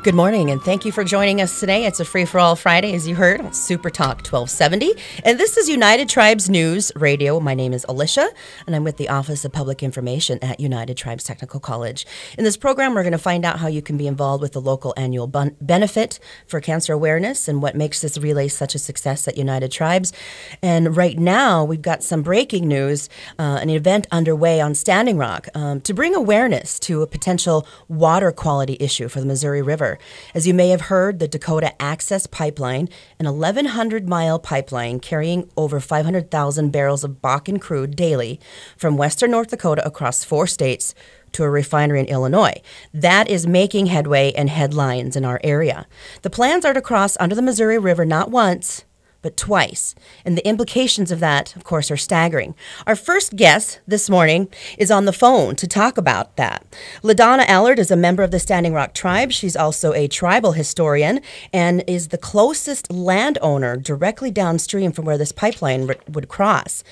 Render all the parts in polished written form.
Good morning, and thank you for joining us today. It's a free-for-all Friday, as you heard, on Super Talk 1270. And this is United Tribes News Radio. My name is Alicia, and I'm with the Office of Public Information at United Tribes Technical College. In this program, we're going to find out how you can be involved with the local annual benefit for cancer awareness and what makes this relay such a success at United Tribes. And right now, we've got some breaking news, an event underway on Standing Rock to bring awareness to a potential water quality issue for the Missouri River. As you may have heard, the Dakota Access Pipeline, an 1,100-mile pipeline carrying over 500,000 barrels of Bakken crude daily from western North Dakota across 4 states to a refinery in Illinois. That is making headway and headlines in our area. The plans are to cross under the Missouri River not once, but twice. And the implications of that, of course, are staggering. Our first guest this morning is on the phone to talk about that. LaDonna Allard is a member of the Standing Rock Tribe. She's also a tribal historian and is the closest landowner directly downstream from where this pipeline would cross.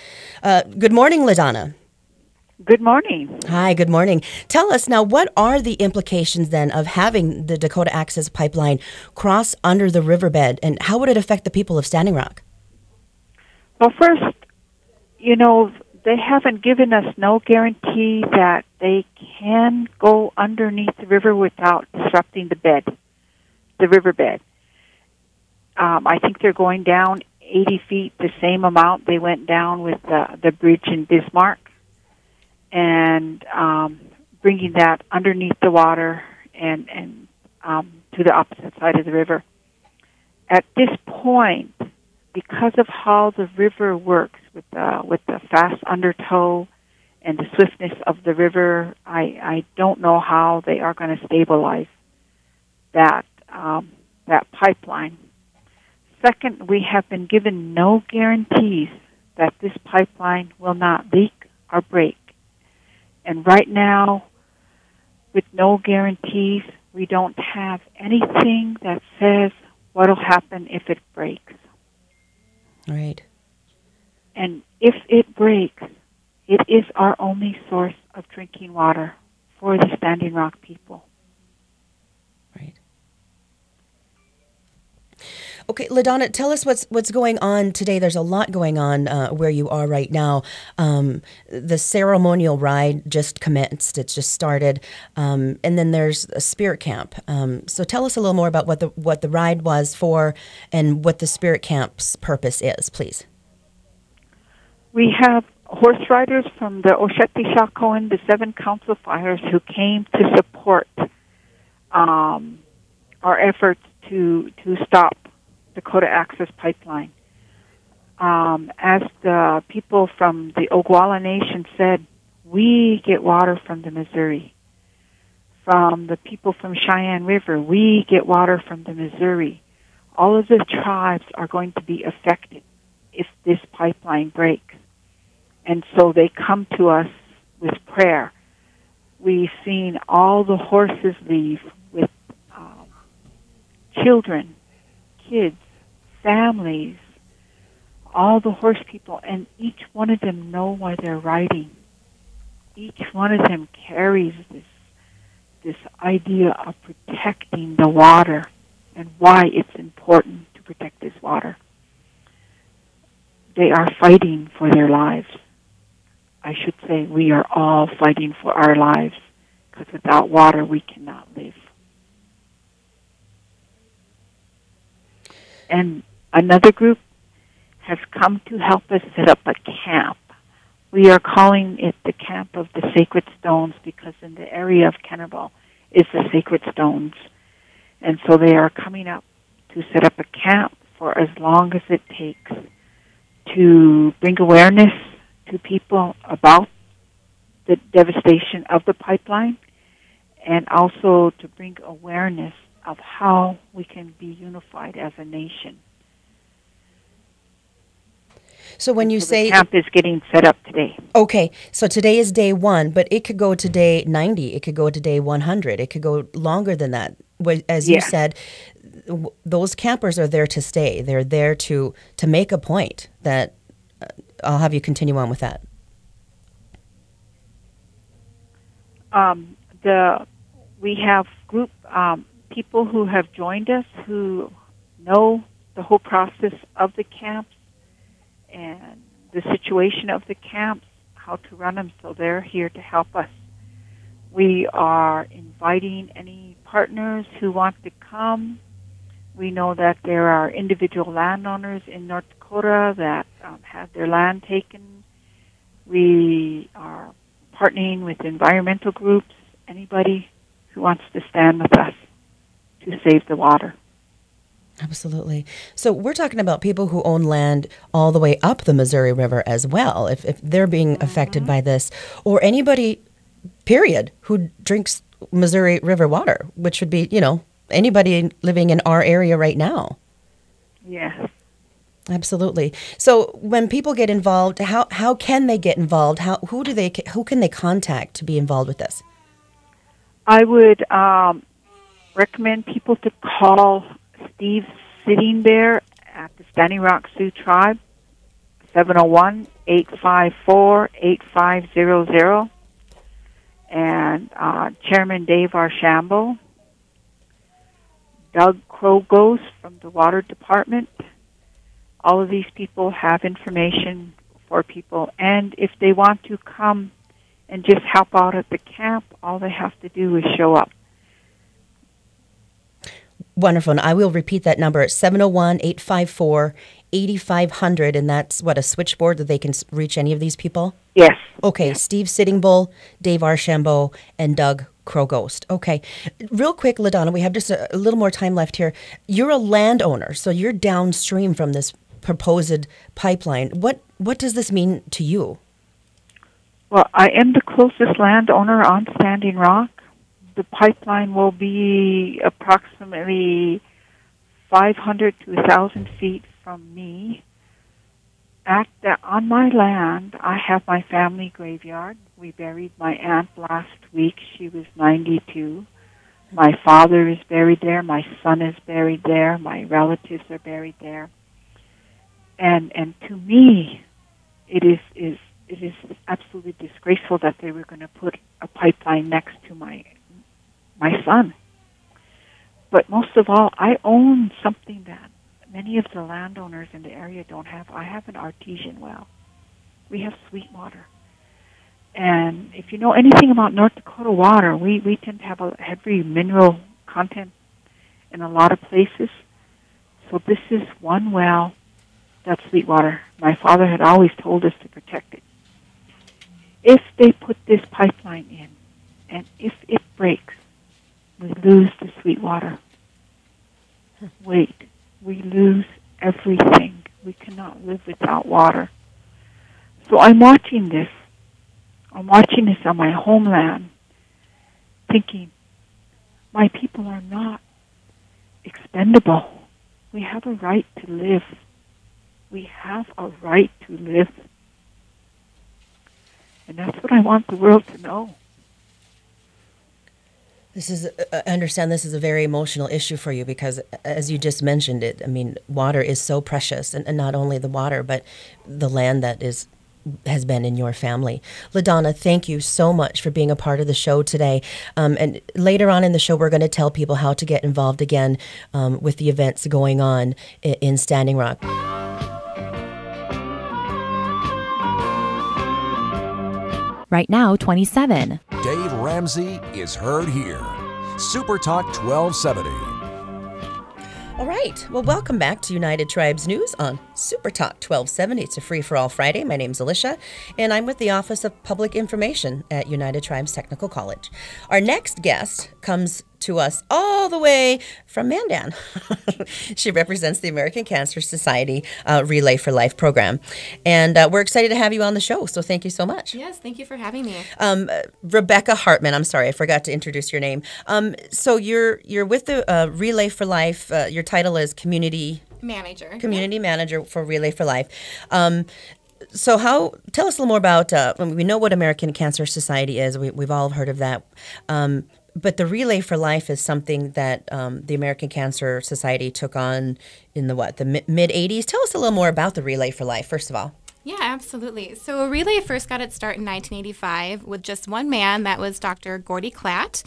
Good morning, LaDonna. Good morning. Hi, good morning. Tell us now, what are the implications then of having the Dakota Access Pipeline cross under the riverbed, and how would it affect the people of Standing Rock? Well, first, they haven't given us no guarantee that they can go underneath the river without disrupting the riverbed. I think they're going down 80 feet, the same amount they went down with the bridge in Bismarck, and bringing that underneath the water and to the opposite side of the river. At this point, because of how the river works with the fast undertow and the swiftness of the river, I don't know how they are going to stabilize that pipeline. Second, we have been given no guarantees that this pipeline will not leak or break. And right now, with no guarantees, we don't have anything that says what will happen if it breaks. Right. And if it breaks, it is our only source of drinking water for the Standing Rock people. Right. Okay, LaDonna, tell us what's going on today. There's a lot going on where you are right now. The ceremonial ride just commenced. It's just started. And then there's a spirit camp. So tell us a little more about what the ride was for and what the spirit camp's purpose is, please. We have horse riders from the Osheti-Shakoan, the 7 council fires, who came to support our efforts to stop Dakota Access Pipeline. As the people from the Oglala Nation said, we get water from the Missouri. From the people from Cheyenne River, we get water from the Missouri. All of the tribes are going to be affected if this pipeline breaks. And so they come to us with prayer. We've seen all the horses leave with children, kids, families, all the horse people, and each one of them know why they're riding. Each one of them carries this idea of protecting the water and why it's important to protect this water. They are fighting for their lives. I should say we are all fighting for our lives, because without water we cannot live. And another group has come to help us set up a camp. We are calling it the Camp of the Sacred Stones, because in the area of Kennebec is the Sacred Stones. And so they are coming up to set up a camp for as long as it takes to bring awareness to people about the devastation of the pipeline, and also to bring awareness of how we can be unified as a nation. So when you say the camp is getting set up today. Okay, so today is day 1, but it could go to day 90. It could go to day 100. It could go longer than that. As you said, those campers are there to stay. They're there to make a point. That I'll have you continue on with that. We have group people who have joined us who know the whole process of the camps and the situation of the camps, how to run them, so they're here to help us. We are inviting any partners who want to come. We know that there are individual landowners in North Dakota that have their land taken. We are partnering with environmental groups, anybody who wants to stand with us to save the water. Absolutely. So we're talking about people who own land all the way up the Missouri River as well, if they're being affected by this, or anybody, period, who drinks Missouri River water, which would be, anybody living in our area right now. Yes. Absolutely. So when people get involved, how can they get involved? Who can they contact to be involved with this? I would recommend people to call Steve sitting there at the Standing Rock Sioux Tribe, 701-854-8500, and Chairman Dave Archambault, Doug Krogos from the Water Department. All of these people have information for people, and if they want to come and just help out at the camp, all they have to do is show up. Wonderful. And I will repeat that number at 701-854-8500. And that's a switchboard that they can reach any of these people? Yes. Okay. Yes. Steve Sitting Bull, Dave Archambault, and Doug Krogos. Okay. Real quick, LaDonna, we have just a little more time left here. You're a landowner, so you're downstream from this proposed pipeline. What does this mean to you? Well, I am the closest landowner on Standing Rock. The pipeline will be approximately 500 to 1,000 feet from me. On my land, I have my family graveyard. We buried my aunt last week. She was 92. My father is buried there. My son is buried there. My relatives are buried there. And to me, it is absolutely disgraceful that they were going to put a pipeline next to my son. But most of all, I own something that many of the landowners in the area don't have. I have an artesian well. We have sweet water. And if you know anything about North Dakota water, we tend to have a heavy mineral content in a lot of places. So this is one well that's sweet water. My father had always told us to protect it. If they put this pipeline in, and if it breaks, we lose the sweet water. Wait, we lose everything. We cannot live without water. So I'm watching this. I'm watching this on my homeland, thinking, my people are not expendable. We have a right to live. We have a right to live. And that's what I want the world to know. I understand this is a very emotional issue for you because, as you just mentioned it, water is so precious, and not only the water, but the land that has been in your family. LaDonna, thank you so much for being a part of the show today. And later on in the show, we're going to tell people how to get involved again with the events going on in Standing Rock. Right now, 27. Dave Ramsey is heard here. Super Talk 1270. All right. Well, welcome back to United Tribes News on Super Talk 1270. It's a free-for-all Friday. My name's Alicia, and I'm with the Office of Public Information at United Tribes Technical College. Our next guest comes to us all the way from Mandan. She represents the American Cancer Society Relay for Life program. And we're excited to have you on the show, so thank you so much. Yes, thank you for having me. Rebecca Hartman, I'm sorry, I forgot to introduce your name. So you're with the Relay for Life. Your title is Community Manager for Relay for Life. So tell us a little more about, we know what American Cancer Society is. We've all heard of that. But the Relay for Life is something that the American Cancer Society took on in the mid-'80s. Tell us a little more about the Relay for Life, first of all. Yeah, absolutely. So Relay first got its start in 1985 with just one man. That was Dr. Gordy Klatt.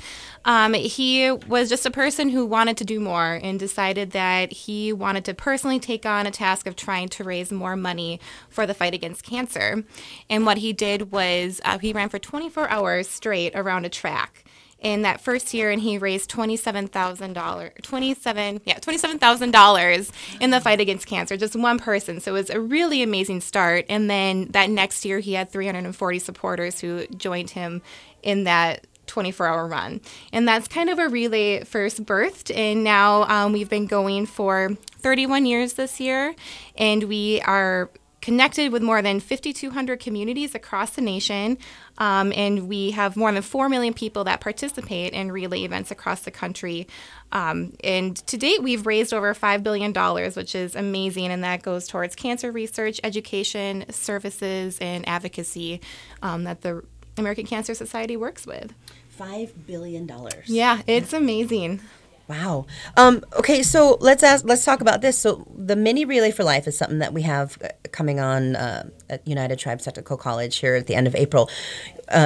He was just a person who wanted to do more and decided that he wanted to personally take on a task of trying to raise more money for the fight against cancer. And what he did was he ran for 24 hours straight around a track in that first year, and he raised $27,000 in the fight against cancer, just one person. So it was a really amazing start. And then that next year, he had 340 supporters who joined him in that 24-hour run. And that's kind of where Relay first birthed. And now we've been going for 31 years this year, and we are connected with more than 5,200 communities across the nation, and we have more than 4 million people that participate in relay events across the country. And to date, we've raised over $5 billion, which is amazing, and that goes towards cancer research, education, services, and advocacy that the American Cancer Society works with. $5 billion. Yeah, it's amazing. Wow. Okay, so let's talk about this. So the Mini Relay for Life is something that we have coming on at United Tribes Technical College here at the end of April.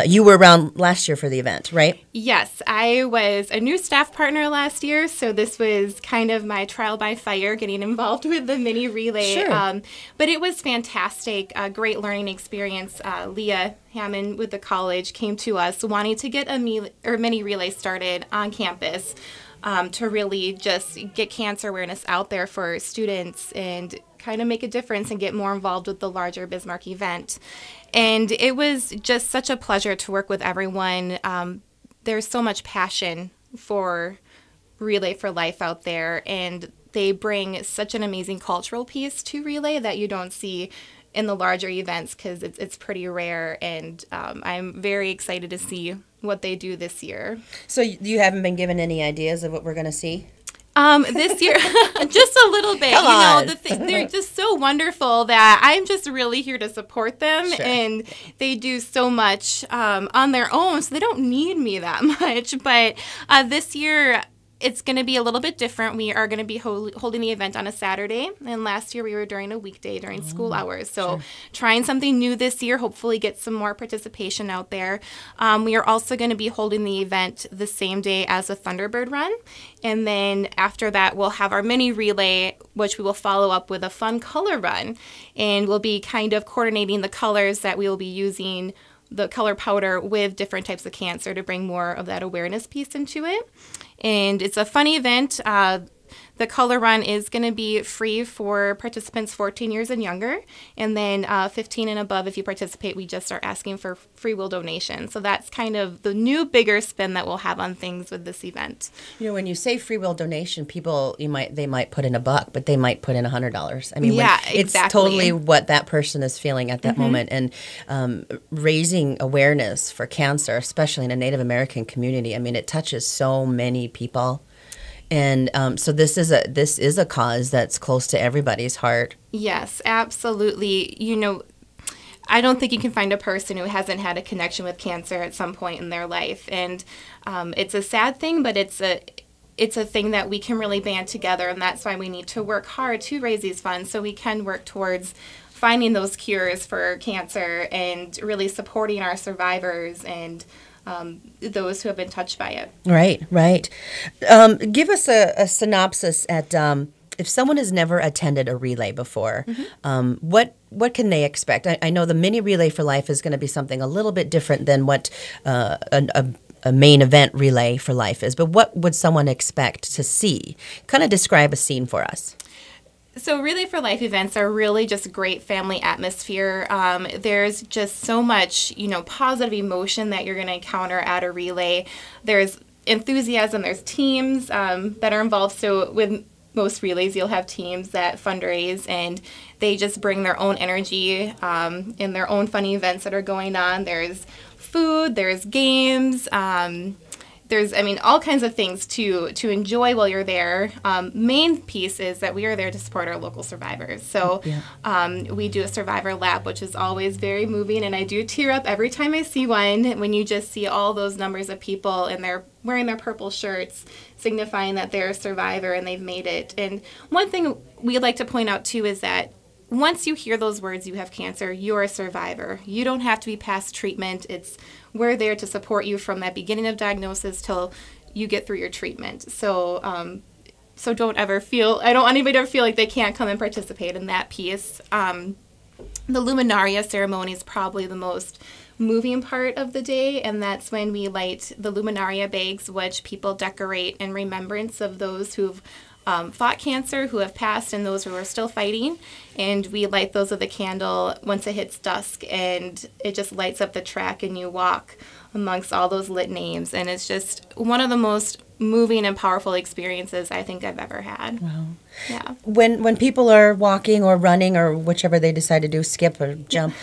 You were around last year for the event, right? Yes, I was a new staff partner last year, so this was kind of my trial by fire, getting involved with the Mini Relay. Sure. But it was fantastic, a great learning experience. Leah Hammond with the college came to us wanting to get a Mini Relay started on campus. To really just get cancer awareness out there for students and kind of make a difference and get more involved with the larger Bismarck event. And it was just such a pleasure to work with everyone. There's so much passion for Relay for Life out there, and they bring such an amazing cultural piece to Relay that you don't see in the larger events because it's pretty rare, and I'm very excited to see what they do this year. So you haven't been given any ideas of what we're going to see? This year, just a little bit. Come on. They're just so wonderful that I'm just really here to support them, Sure. and they do so much on their own, so they don't need me that much. But this year, it's going to be a little bit different. We are going to be holding the event on a Saturday, and last year we were during a weekday during school hours. So trying something new this year, hopefully get some more participation out there. We are also going to be holding the event the same day as the Thunderbird Run, and then after that we'll have our mini relay, which we will follow up with a fun color run, and we'll be kind of coordinating the colors that we will be using, the color powder, with different types of cancer to bring more of that awareness piece into it. And it's a fun event. The color run is going to be free for participants 14 years and younger. And then 15 and above, if you participate, we just start asking for free will donations. So that's kind of the new bigger spin that we'll have on things with this event. You know, when you say free will donation, people, they might put in $1, but they might put in $100. I mean, Yeah, it's exactly. totally what that person is feeling at that moment. And raising awareness for cancer, especially in a Native American community, I mean, it touches so many people. And so this is a cause that's close to everybody's heart. Yes, absolutely. You know, I don't think you can find a person who hasn't had a connection with cancer at some point in their life. And it's a sad thing, but it's a thing that we can really band together, and that's why we need to work hard to raise these funds so we can work towards finding those cures for cancer and really supporting our survivors and those who have been touched by it. Right. Give us a synopsis at if someone has never attended a relay before, what can they expect? I know the Mini Relay for Life is going to be something a little bit different than what a main event Relay for Life is, but what would someone expect to see? Kind of describe a scene for us. So Relay for Life events are really just a great family atmosphere. There's just so much, positive emotion that you're going to encounter at a relay. There's enthusiasm, there's teams that are involved. So with most relays, you'll have teams that fundraise, and they just bring their own energy in their own funny events that are going on. There's food, there's games, there's, all kinds of things to enjoy while you're there. Main piece is that we are there to support our local survivors. So we do a survivor lap, which is always very moving, and I do tear up every time I see one when you just see all those numbers of people and they're wearing their purple shirts, signifying that they're a survivor and they've made it. And one thing we like to point out, too, is that once you hear those words, you have cancer, you're a survivor. You don't have to be past treatment. We're there to support you from that beginning of diagnosis till you get through your treatment. So I don't want anybody to ever feel like they can't come and participate in that piece. The Luminaria ceremony is probably the most moving part of the day, and that's when we light the Luminaria bags, which people decorate in remembrance of those who've fought cancer, who have passed, and those who are still fighting. And we light those with a candle once it hits dusk, and it just lights up the track, and you walk amongst all those lit names. And it's just one of the most moving and powerful experiences I think I've ever had. Wow. Yeah. When people are walking or running or whichever they decide to do, skip or jump,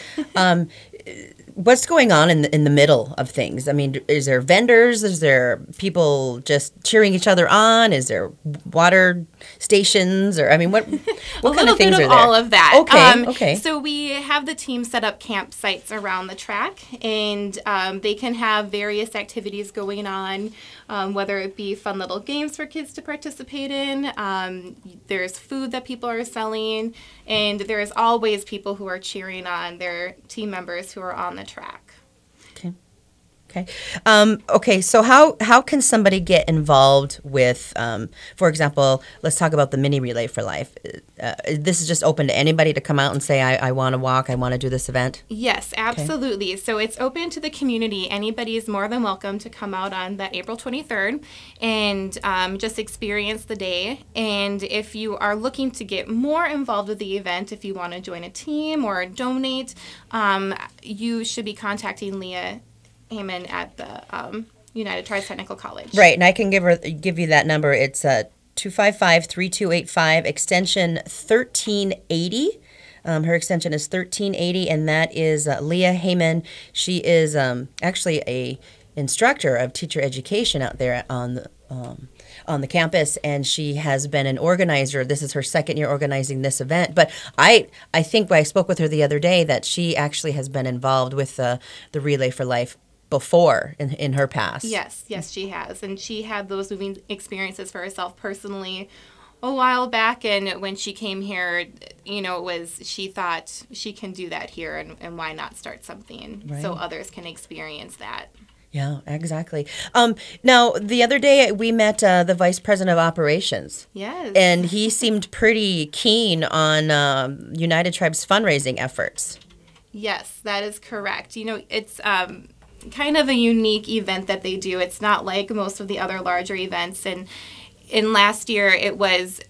what's going on in the middle of things? I mean, is there vendors? Is there people just cheering each other on? Is there water stations? Or I mean, what kind of things are there? All of that. Okay. So we have the team set up campsites around the track, and they can have various activities going on, whether it be fun little games for kids to participate in. There's food that people are selling, and there's always people who are cheering on their team members who are on the track. Okay. So how can somebody get involved with, for example, let's talk about the mini Relay for Life. This is just open to anybody to come out and say, I want to walk, I want to do this event? Yes, absolutely. Okay. So it's open to the community. Anybody is more than welcome to come out on that April 23rd and just experience the day. And if you are looking to get more involved with the event, if you want to join a team or donate, you should be contacting Leah Heyman at the United Tribes Technical College. Right, and I can give you that number. It's 255-3285, extension 1380. Her extension is 1380, and that is Leah Heyman. She is actually a instructor of teacher education out there on the campus, and she has been an organizer. This is her second year organizing this event. But I think I spoke with her the other day that she actually has been involved with the Relay for Life before in her past. Yes, she has. And she had those moving experiences for herself personally a while back. And when she came here, she thought she can do that here, and why not start something so others can experience that. Yeah, exactly. Now, the other day we met the Vice President of Operations. Yes. And he seemed pretty keen on United Tribes fundraising efforts. Yes, that is correct. It's kind of a unique event that they do. It's not like most of the other larger events. And in last year, it was,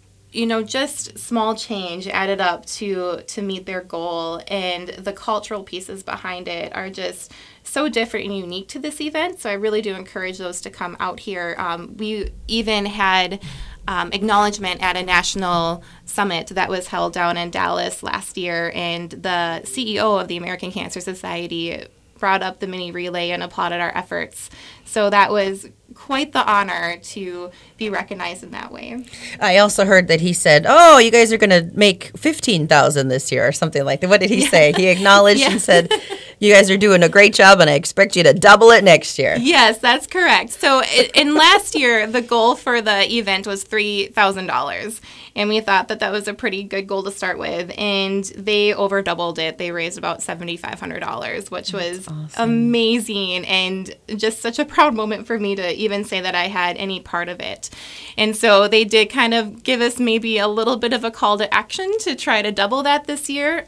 just small change added up to meet their goal. And the cultural pieces behind it are just so different and unique to this event. So I really do encourage those to come out here. We even had acknowledgement at a national summit that was held down in Dallas last year. And the CEO of the American Cancer Society brought up the mini relay and applauded our efforts. So that was quite the honor to be recognized in that way. I also heard that he said, "Oh, you guys are going to make $15,000 this year," or something like that. What did he say? He acknowledged and said, "You guys are doing a great job, and I expect you to double it next year." Yes, that's correct. So in last year, the goal for the event was $3,000. And we thought that was a pretty good goal to start with. And they over doubled it. They raised about $7,500, which was awesome. Amazing, and just such a proud moment for me to even say that I had any part of it. And so they did kind of give us maybe a little bit of a call to action to try to double that this year.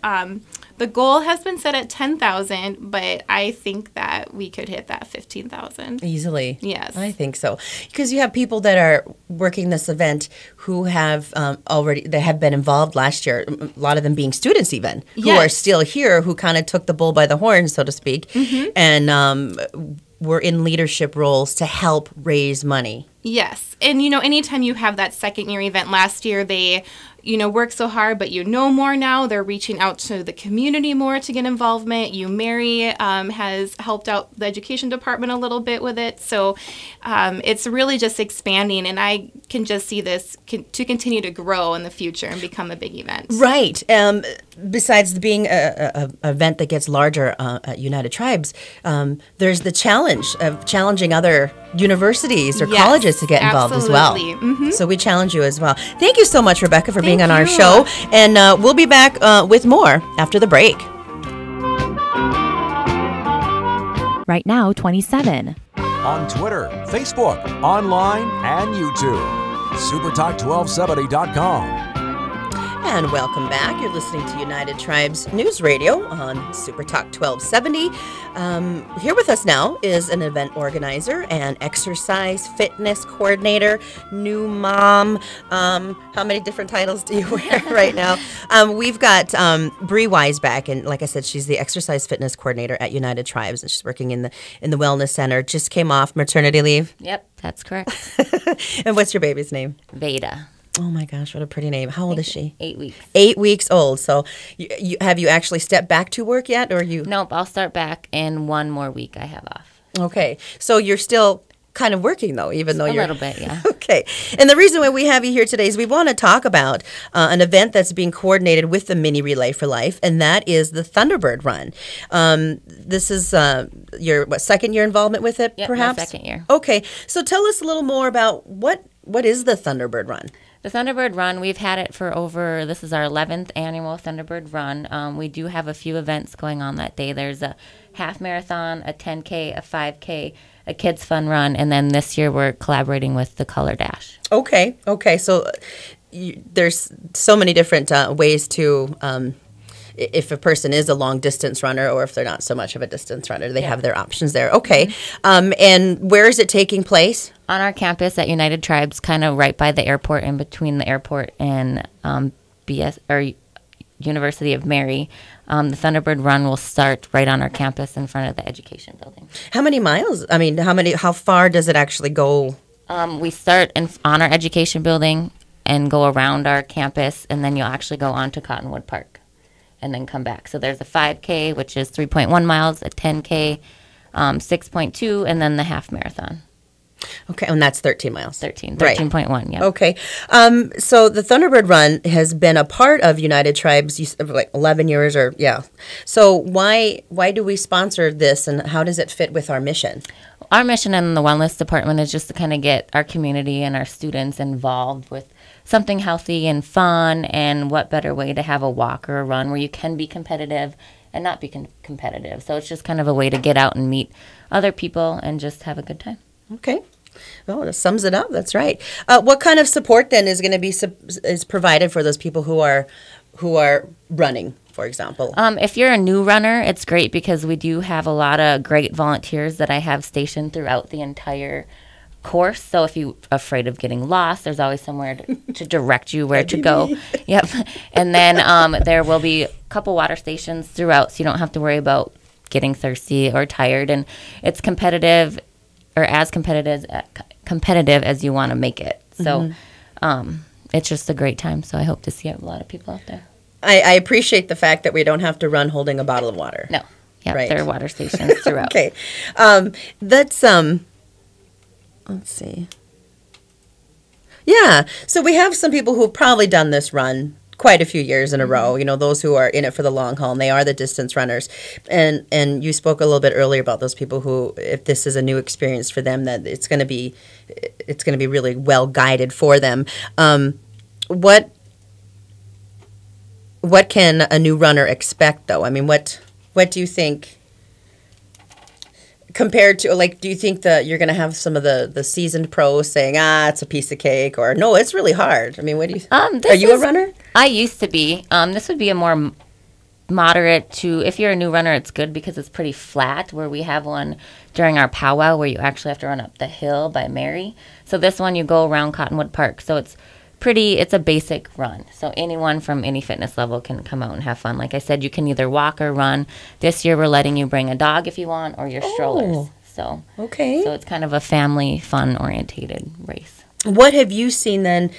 The goal has been set at $10,000, but I think that we could hit that $15,000 easily. Yes, I think so, because you have people that are working this event who have they have been involved last year. A lot of them being students, even who are still here, who kind of took the bull by the horns, so to speak, and were in leadership roles to help raise money. Yes, and anytime you have that second year event, last year they work so hard, but more now. They're reaching out to the community more to get involvement. Mary has helped out the education department a little bit with it. So it's really just expanding, and I can just see this to continue to grow in the future and become a big event. Right. besides being a event that gets larger at United Tribes, there's the challenge of challenging other universities or colleges to get involved as well. Mm-hmm. So we challenge you as well. Thank you so much, Rebecca, for being on our you. show. And we'll be back with more after the break. Right now, 27. On Twitter, Facebook, online, and YouTube. SuperTalk1270.com. And welcome back. You're listening to United Tribes News Radio on Super Talk 1270. Here with us now is an event organizer and exercise fitness coordinator, new mom. How many different titles do you wear right now? We've got Bree Weisbach, and like I said, she's the exercise fitness coordinator at United Tribes, and she's working in the Wellness Center. Just came off maternity leave. Yep, that's correct. And what's your baby's name? Veda. Oh my gosh, what a pretty name. How old is she? 8 weeks. 8 weeks old. So have you actually stepped back to work yet, or you? Nope, I'll start back in 1 more week I have off. Okay. So you're still kind of working though, even though you're a little bit, yeah. Okay. And the reason why we have you here today is we want to talk about an event that's being coordinated with the Mini Relay for Life, and that is the Thunderbird Run. This is your second year involvement with it, Yep, perhaps? my second year. Okay. So tell us a little more about what is the Thunderbird Run? The Thunderbird Run, we've had it for this is our 11th annual Thunderbird Run. We do have a few events going on that day. There's a half marathon, a 10K, a 5K, a kids fun run, and then this year we're collaborating with the Color Dash. Okay. So there's so many different ways to, if a person is a long distance runner or if they're not so much of a distance runner, they have their options there. Okay. And where is it taking place? On our campus at United Tribes, kind of right by the airport, in between the airport and University of Mary. The Thunderbird Run will start right on our campus in front of the education building. How many miles? I mean, how far does it actually go? We start on our education building and go around our campus, and then you'll actually go on to Cottonwood Park and then come back. So there's a 5K, which is 3.1 miles, a 10K, 6.2, and then the half marathon. Okay, and that's 13 miles. 13.1, yeah. Okay. So the Thunderbird Run has been a part of United Tribes like 11 years or, yeah. So why do we sponsor this, and how does it fit with our mission? Our mission in the Wellness Department is just to kind of get our community and our students involved with something healthy and fun, and what better way to have a walk or a run where you can be competitive and not be competitive. So it's just kind of a way to get out and meet other people and just have a good time. Okay. Well, that sums it up. That's right. What kind of support then is going to be is provided for those people who are running, for example? If you're a new runner, it's great because we do have a lot of great volunteers that I have stationed throughout the entire course. So if you're afraid of getting lost, there's always somewhere to direct you where to go. Yep. And then there will be a couple water stations throughout, so you don't have to worry about getting thirsty or tired. And it's competitive, or as competitive as you want to make it. So it's just a great time. So I hope to see a lot of people out there. I appreciate the fact that we don't have to run holding a bottle of water. No. Yeah, right. There are water stations throughout. Okay. That's, let's see. Yeah. So we have some people who have probably done this run quite a few years in a row, those who are in it for the long haul, and they are the distance runners. And you spoke a little bit earlier about those people who, if this is a new experience for them, that it's going to be really well guided for them. What can a new runner expect, though? I mean, what do you think? Compared to, do you think that you're going to have some of the seasoned pros saying, it's a piece of cake, or no, it's really hard? I mean, what do you are you a runner? I used to be. This would be a more moderate to, if you're a new runner, it's good because it's pretty flat, where we have one during our powwow where you actually have to run up the hill by Mary. So this one, you go around Cottonwood Park. So it's a basic run. So anyone from any fitness level can come out and have fun. Like I said, you can either walk or run. This year we're letting you bring a dog if you want, or your strollers. So okay. So it's kind of a family fun orientated race. What have you seen then?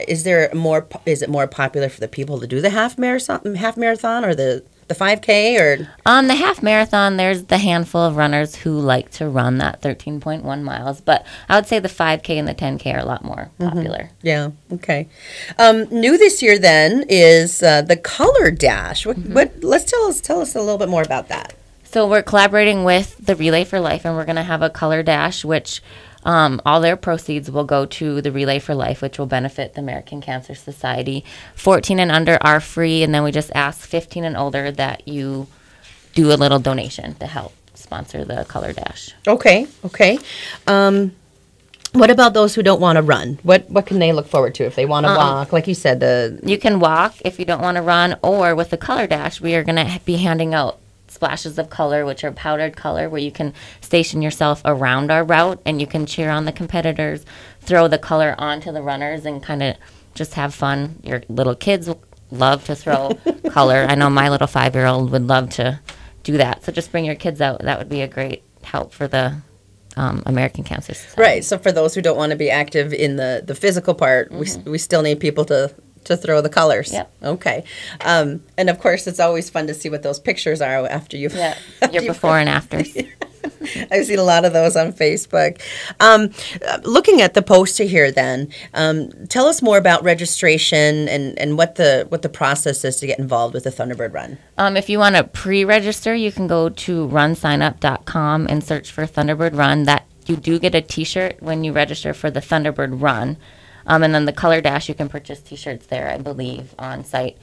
Is it more popular for the people to do the half marathon or the the 5K or? On the half marathon, there's the handful of runners who like to run that 13.1 miles, but I would say the 5K and the 10K are a lot more popular. Yeah, okay. New this year then is the Color Dash. Let's tell us a little bit more about that. So we're collaborating with the Relay for Life, and we're going to have a Color Dash, which all their proceeds will go to the Relay for Life, which will benefit the American Cancer Society. 14 and under are free, and then we just ask 15 and older that you do a little donation to help sponsor the Color Dash. Okay. What about those who don't want to run? What can they look forward to if they want to walk? Like you said, you can walk if you don't want to run, or with the Color Dash, we are going to be handing out splashes of color, which are powdered color, where you can station yourself around our route and you can cheer on the competitors, throw the color onto the runners, and kind of just have fun. Your little kids love to throw color. I know my little 5-year-old would love to do that. So just bring your kids out. That would be a great help for the American Cancer Society. Right. So for those who don't want to be active in the physical part, we still need people to throw the colors. Yep. Okay. And of course, it's always fun to see what those pictures are after you've... Yeah, your before and afters. I've seen a lot of those on Facebook. Looking at the poster here then, tell us more about registration and what the process is to get involved with the Thunderbird Run. If you want to pre-register, you can go to runsignup.com and search for Thunderbird Run. That you do get a T-shirt when you register for the Thunderbird Run. And then the Color Dash, you can purchase T-shirts there, I believe, on site.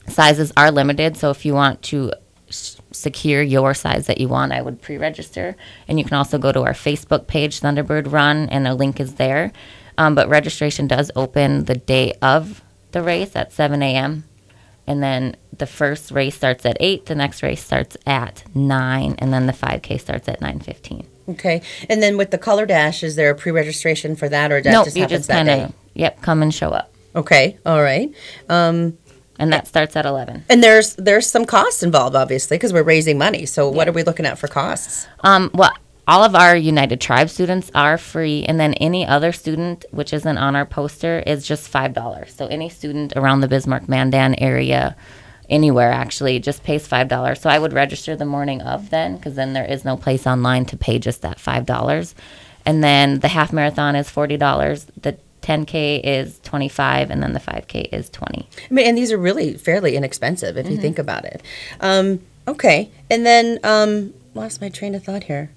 Sizes are limited, so if you want to secure your size that you want, I would pre-register. And you can also go to our Facebook page, Thunderbird Run, and a link is there. But registration does open the day of the race at 7 a.m. And then the first race starts at 8, the next race starts at 9, and then the 5K starts at 9:15. Okay. And then with the Color Dash, is there a pre-registration for that, or that just happens that day? Yep, come and show up. Okay. All right. And that starts at 11. And there's some costs involved, obviously, because we're raising money. So what are we looking at for costs? Well, all of our United Tribe students are free, and then any other student, which isn't on our poster, is just $5. So any student around the Bismarck-Mandan area, anywhere actually, just pays $5. So I would register the morning of then, because then there is no place online to pay just that $5. And then the half marathon is $40. The 10K is $25, and then the 5K is $20. I mean, and these are really fairly inexpensive if you think about it. Okay. And then lost my train of thought here.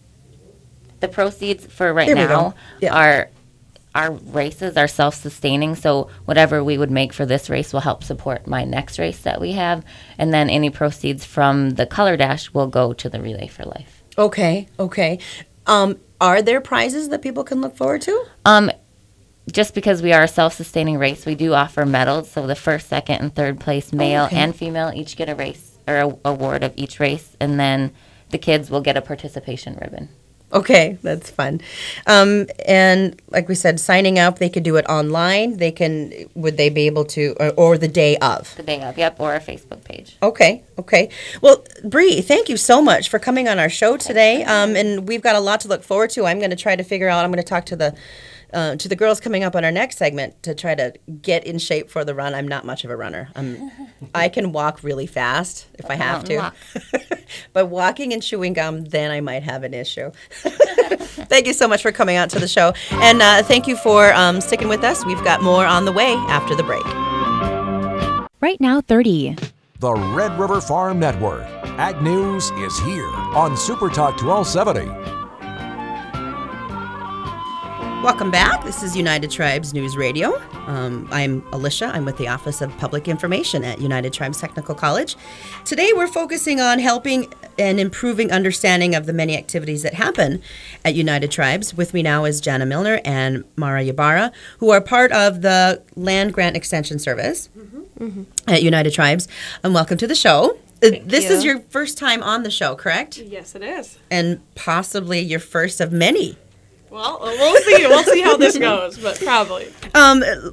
The proceeds for right now are our races are self-sustaining, so whatever we would make for this race will help support my next race that we have, and then any proceeds from the Color Dash will go to the Relay for Life. Okay. Are there prizes that people can look forward to? Just because we are a self-sustaining race, we do offer medals, so the first, second, and third place male and female each get a race or a award of each race, and then the kids will get a participation ribbon. Okay, that's fun. And like we said, signing up, they could do it online. Would they be able to, or the day of? The day of, yep, or our Facebook page. Okay. Well, Bree, thank you so much for coming on our show today. And we've got a lot to look forward to. I'm going to try to figure out, I'm going to talk to the girls coming up on our next segment to try to get in shape for the run. I'm not much of a runner. I can walk really fast if I have to. But walking and chewing gum, then I might have an issue. Thank you so much for coming out to the show. And thank you for sticking with us. We've got more on the way after the break. Right now, 30. The Red River Farm Network. Ag News is here on Super Talk 1270. Welcome back. This is United Tribes News Radio. I'm Alicia. I'm with the Office of Public Information at United Tribes Technical College. Today we're focusing on helping and improving understanding of the many activities that happen at United Tribes. With me now is Jana Milner and Mara Ybarra, who are part of the Land Grant Extension Service at United Tribes. And welcome to the show. This is your first time on the show, correct? Yes, it is. And possibly your first of many. Well, we'll see. We'll see how this goes, but probably.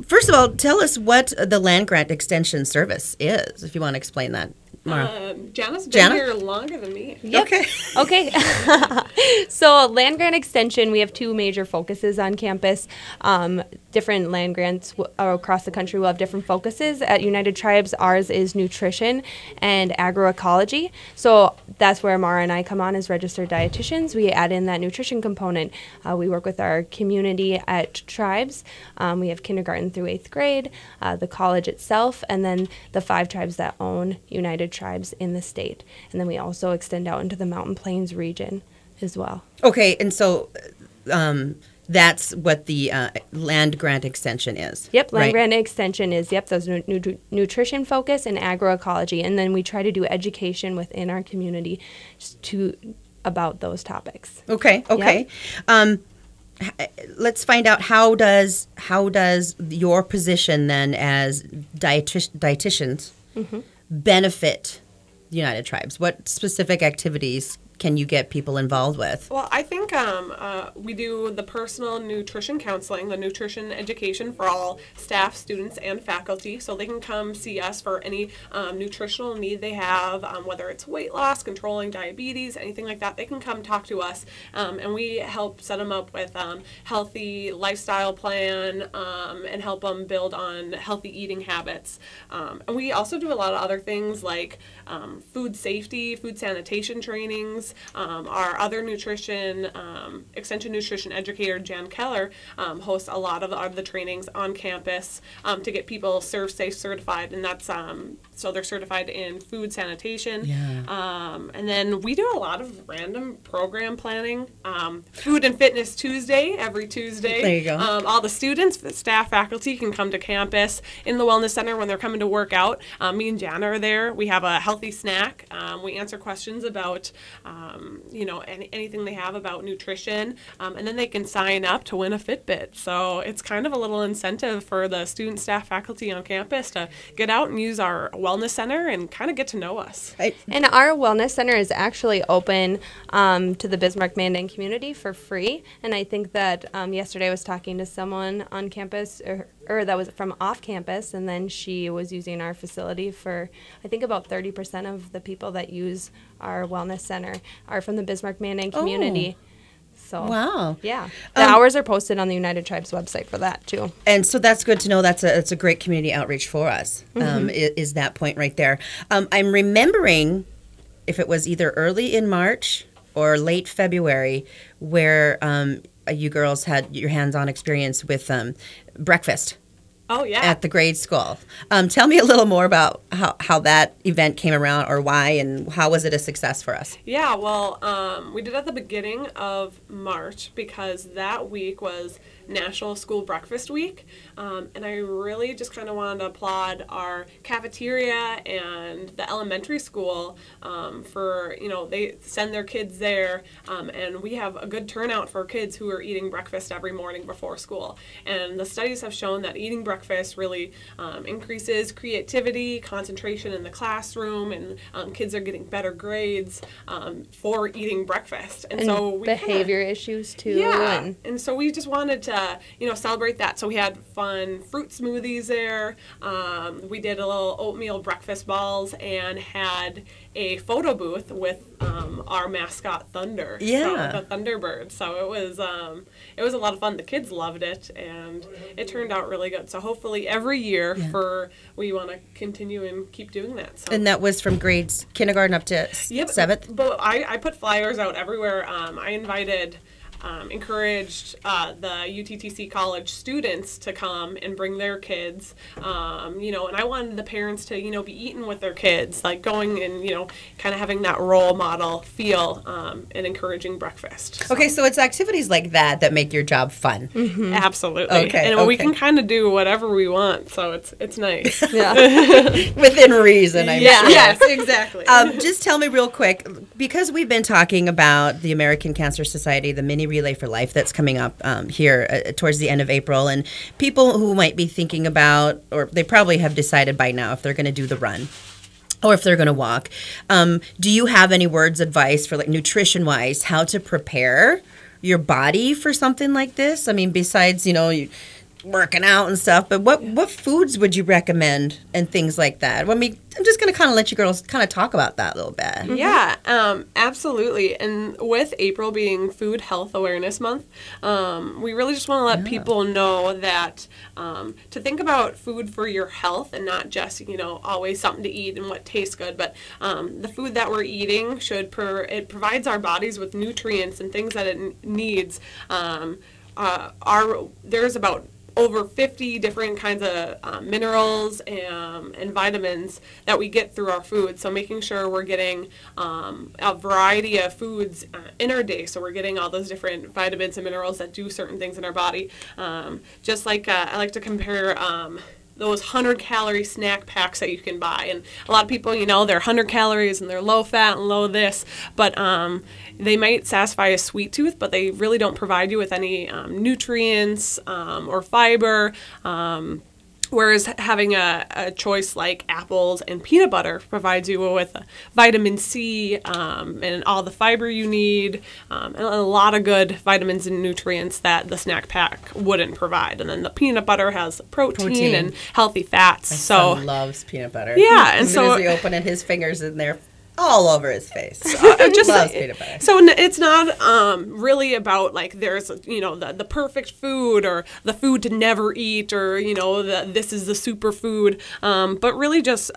First of all, tell us what the Land Grant Extension Service is, if you want to explain that Mara? Jana's been Jana? here longer than me. Yep. Okay. Okay. So land grant extension, we have two major focuses on campus. Different land grants across the country will have different focuses. At United Tribes, ours is nutrition and agroecology. So that's where Mara and I come on as registered dietitians. We add in that nutrition component. We work with our community at Tribes. We have kindergarten through 8th grade, the college itself, and then the 5 tribes that own United Tribes in the state. And then we also extend out into the Mountain Plains region as well. Okay, and so that's what the land grant extension is. Yep, land right? grant extension is, those nutrition focus and agroecology. And then we try to do education within our community about those topics. Okay. Let's find out how does your position then as dietitians benefit the United Tribes? What specific activities can you get people involved with? Well, I think we do the personal nutrition counseling, the nutrition education for all staff, students, and faculty, so they can come see us for any nutritional need they have, whether it's weight loss, controlling diabetes, anything like that. They can come talk to us, and we help set them up with healthy lifestyle plan and help them build on healthy eating habits. And we also do a lot of other things like food safety, food sanitation trainings. Our other nutrition, extension nutrition educator, Jan Keller, hosts a lot of the trainings on campus to get people Serve Safe certified, and that's so they're certified in food sanitation. Yeah. And then we do a lot of random program planning. Food and Fitness Tuesday, every Tuesday. There you go. All the students, the staff, faculty can come to campus in the Wellness Center when they're coming to work out. Me and Jana are there. We have a healthy snack. We answer questions about anything they have about nutrition, and then they can sign up to win a Fitbit. So it's kind of a little incentive for the student, staff, faculty on campus to get out and use our wellness center and kind of get to know us. And our wellness center is actually open to the Bismarck-Mandan community for free. And I think that yesterday I was talking to someone on campus, or that was from off campus, and then she was using our facility for, I think about 30% of the people that use our wellness center are from the Bismarck-Mandan community. So, wow. Yeah. The hours are posted on the United Tribes website for that, too. And so that's good to know. That's a great community outreach for us, is that point right there. I'm remembering if it was either early in March or late February where you girls had your hands-on experience with breakfast. Oh, yeah. At the grade school. Tell me a little more about how that event came around, or why, and how was it a success for us? Yeah, well, we did at the beginning of March because that week was National School Breakfast Week, and I really just kind of wanted to applaud our cafeteria and the elementary school for, they send their kids there, and we have a good turnout for kids who are eating breakfast every morning before school. And the studies have shown that eating breakfast really increases creativity, concentration in the classroom, and kids are getting better grades for eating breakfast. And so we behavior issues too. Yeah, and so we just wanted to celebrate that. So we had fun fruit smoothies there. We did a little oatmeal breakfast balls and had a photo booth with our mascot Thunder. Yeah, so, the Thunderbird. So it was a lot of fun. The kids loved it, and it turned out really good. So hopefully every year we want to continue and keep doing that. So. And that was from grades kindergarten up to 7th? But I put flyers out everywhere. I invited encouraged the UTTC college students to come and bring their kids, and I wanted the parents to, be eating with their kids, like going and, kind of having that role model feel and encouraging breakfast. So. Okay, so it's activities like that make your job fun. Mm-hmm. Absolutely. Okay, and we can kind of do whatever we want, so it's nice. Yeah. Within reason, I'm sure. Yes, exactly. Just tell me real quick, because we've been talking about the American Cancer Society, the mini Relay for Life that's coming up here towards the end of April, and people who might be thinking about, or they probably have decided by now if they're going to do the run or if they're going to walk. Do you have any words of advice for, like, nutrition-wise, how to prepare your body for something like this? I mean, besides, working out and stuff, but what foods would you recommend and things like that? I mean, I'm just going to kind of let you girls kind of talk about that a little bit. Yeah, absolutely. And with April being Food Health Awareness Month, we really just want to let people know that to think about food for your health and not just, always something to eat and what tastes good, but the food that we're eating it provides our bodies with nutrients and things that it needs. There's about over 50 different kinds of minerals and vitamins that we get through our food. So making sure we're getting a variety of foods in our day. So we're getting all those different vitamins and minerals that do certain things in our body. Just like I like to compare those 100-calorie snack packs that you can buy. And a lot of people, they're 100 calories and they're low fat and low this, but they might satisfy a sweet tooth, but they really don't provide you with any nutrients or fiber. Whereas having a choice like apples and peanut butter provides you with vitamin C and all the fiber you need, and a lot of good vitamins and nutrients that the snack pack wouldn't provide. And then the peanut butter has protein. And healthy fats. My so son loves peanut butter. Yeah, and as soon so as he opened it, his fingers in there all over his face. Just loves peanut butter. So it's not really about like there's the perfect food or the food to never eat or this is the superfood, but really just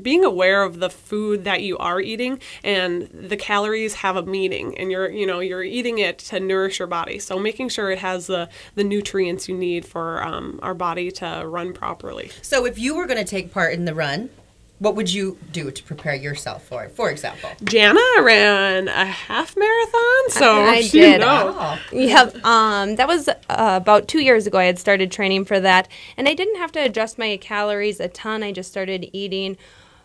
being aware of the food that you are eating, and the calories have a meaning, and you're eating it to nourish your body. So making sure it has the nutrients you need for our body to run properly. So if you were going to take part in the run, what would you do to prepare yourself for it? For example, Jana ran a half marathon, so I she did. knows. Yep. That was about 2 years ago. I had started training for that, and I didn't have to adjust my calories a ton. I just started eating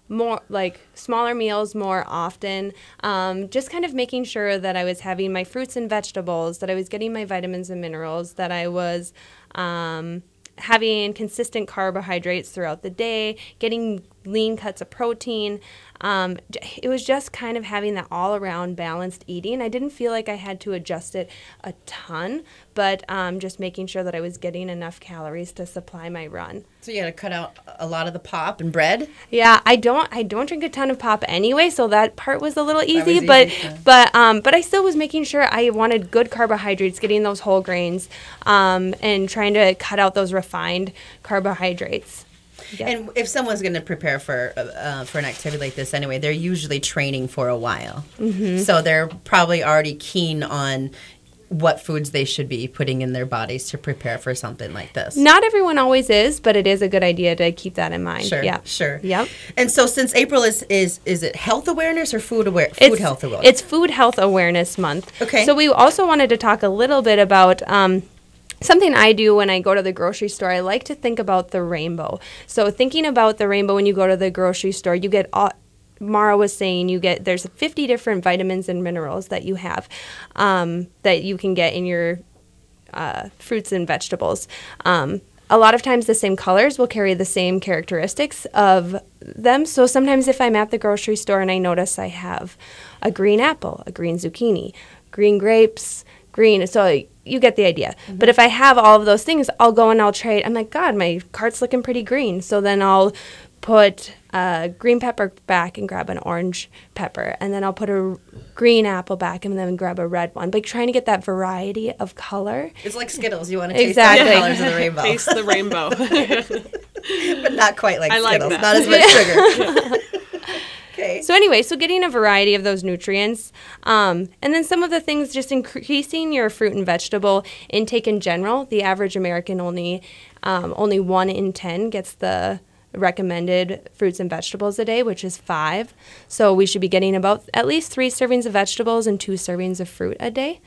more like smaller meals more often, just kind of making sure that I was having my fruits and vegetables, that I was getting my vitamins and minerals, that I was having consistent carbohydrates throughout the day, getting lean cuts of protein. It was just kind of having that all-around balanced eating. I didn't feel like I had to adjust it a ton, but just making sure that I was getting enough calories to supply my run. So you had to cut out a lot of the pop and bread? Yeah, I don't drink a ton of pop anyway, so that part was a little easy. But but I still was making sure I wanted good carbohydrates, getting those whole grains, and trying to cut out those refined carbohydrates. Yep. And if someone's going to prepare for an activity like this anyway, they're usually training for a while. Mm-hmm. So they're probably already keen on what foods they should be putting in their bodies to prepare for something like this. Not everyone always is, but it is a good idea to keep that in mind. Sure, yeah. sure. Yep. And so since April is it health awareness or food health awareness? It's Food Health Awareness Month. Okay. So we also wanted to talk a little bit about something I do when I go to the grocery store. I like to think about the rainbow. So thinking about the rainbow when you go to the grocery store, you get Mara was saying there's 50 different vitamins and minerals that you have that you can get in your fruits and vegetables. A lot of times the same colors will carry the same characteristics of them. So sometimes if I'm at the grocery store and I notice I have a green apple, a green zucchini, green grapes, green, so you get the idea. Mm-hmm. But if I have all of those things, I'll go and I'll trade. I'm like, God, my cart's looking pretty green. So then I'll put a green pepper back and grab an orange pepper. And then I'll put a green apple back and then grab a red one. But trying to get that variety of color. It's like Skittles. You want to taste all the colors of the rainbow. Taste the rainbow. But not quite like Skittles. That. Not as much sugar. Okay. So anyway, getting a variety of those nutrients, and then some of the things, just increasing your fruit and vegetable intake in general. The average American only 1 in 10 gets the recommended fruits and vegetables a day, which is 5. So we should be getting about at least 3 servings of vegetables and 2 servings of fruit a day.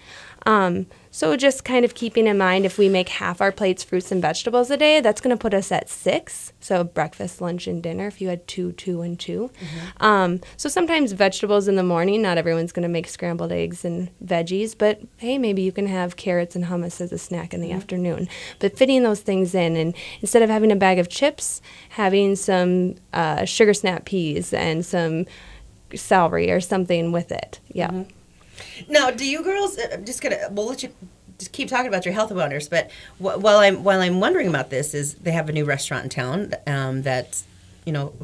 So just kind of keeping in mind, if we make half our plates fruits and vegetables a day, that's going to put us at 6. So breakfast, lunch, and dinner if you had 2, 2, and 2. Mm-hmm. So sometimes vegetables in the morning, not everyone's going to make scrambled eggs and veggies, but hey, maybe you can have carrots and hummus as a snack in the afternoon. But fitting those things in, and instead of having a bag of chips, having some sugar snap peas and some celery or something with it. Yeah. Mm-hmm. Now, do you girls, we'll let you just keep talking about your health wellness, but while I'm wondering about this, is they have a new restaurant in town that's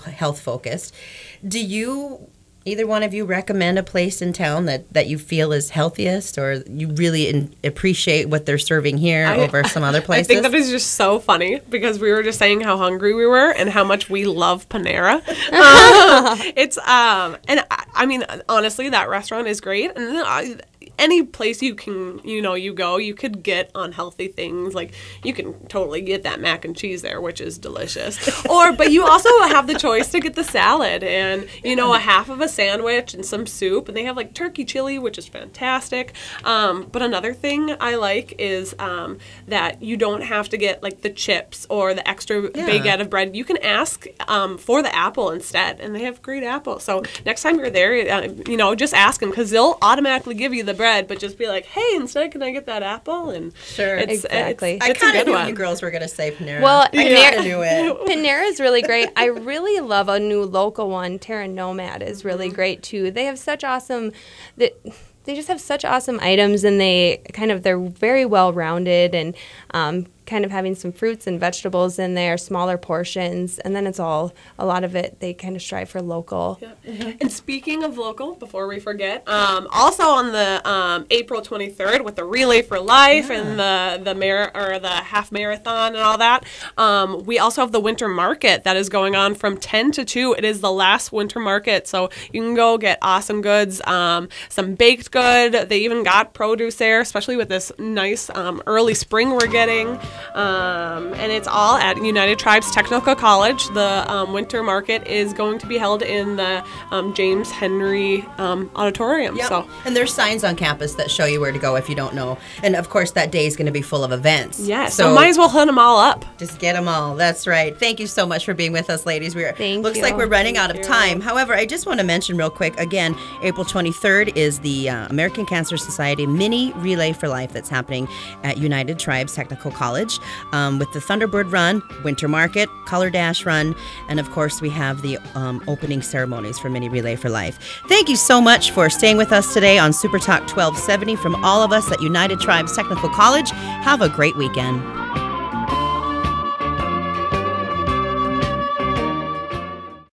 health focused. Do you, either one of you, recommend a place in town that you feel is healthiest, or you really appreciate what they're serving here over some other places? I think that is just so funny, because we were just saying how hungry we were and how much we love Panera. It's and I mean, honestly, that restaurant is great, and any place you can, you go, you could get unhealthy things. Like, you can totally get that mac and cheese there, which is delicious. But you also have the choice to get the salad and, a half of a sandwich and some soup. And they have, like, turkey chili, which is fantastic. But another thing I like is that you don't have to get, like, the chips or the extra baguette of bread. You can ask for the apple instead, and they have great apples. So next time you're there, just ask them, because they'll automatically give you the bread, but just be like, hey, instead, can I get that apple? And sure, exactly. I kind of knew you girls were going to say Panera. Well, I kind of knew it. Panera is really great. I really love a new local one. Terra Nomad is really great too. They have such awesome. They just have such awesome items, and they're very well rounded, and kind of having some fruits and vegetables in there, smaller portions, and then a lot of it, they kind of strive for local. Yeah. Mm-hmm. And speaking of local, before we forget, also on the April 23rd with the Relay for Life and the half marathon and all that, we also have the winter market that is going on from 10 to 2. It is the last winter market, so you can go get awesome goods, some baked good. They even got produce there, especially with this nice early spring we're getting. And it's all at United Tribes Technical College. The winter market is going to be held in the James Henry Auditorium. Yep. So, and there's signs on campus that show you where to go if you don't know. And of course, that day is going to be full of events. Yeah, so might as well hunt them all up. Just get them all. That's right. Thank you so much for being with us, ladies. Looks you. like we're running out of time. However, I just want to mention real quick, again, April 23rd is the American Cancer Society Mini Relay for Life that's happening at United Tribes Technical College. With the Thunderbird Run, Winter Market, Color Dash Run, and of course we have the opening ceremonies for Mini Relay for Life. Thank you so much for staying with us today on Super Talk 1270. From all of us at United Tribes Technical College, have a great weekend.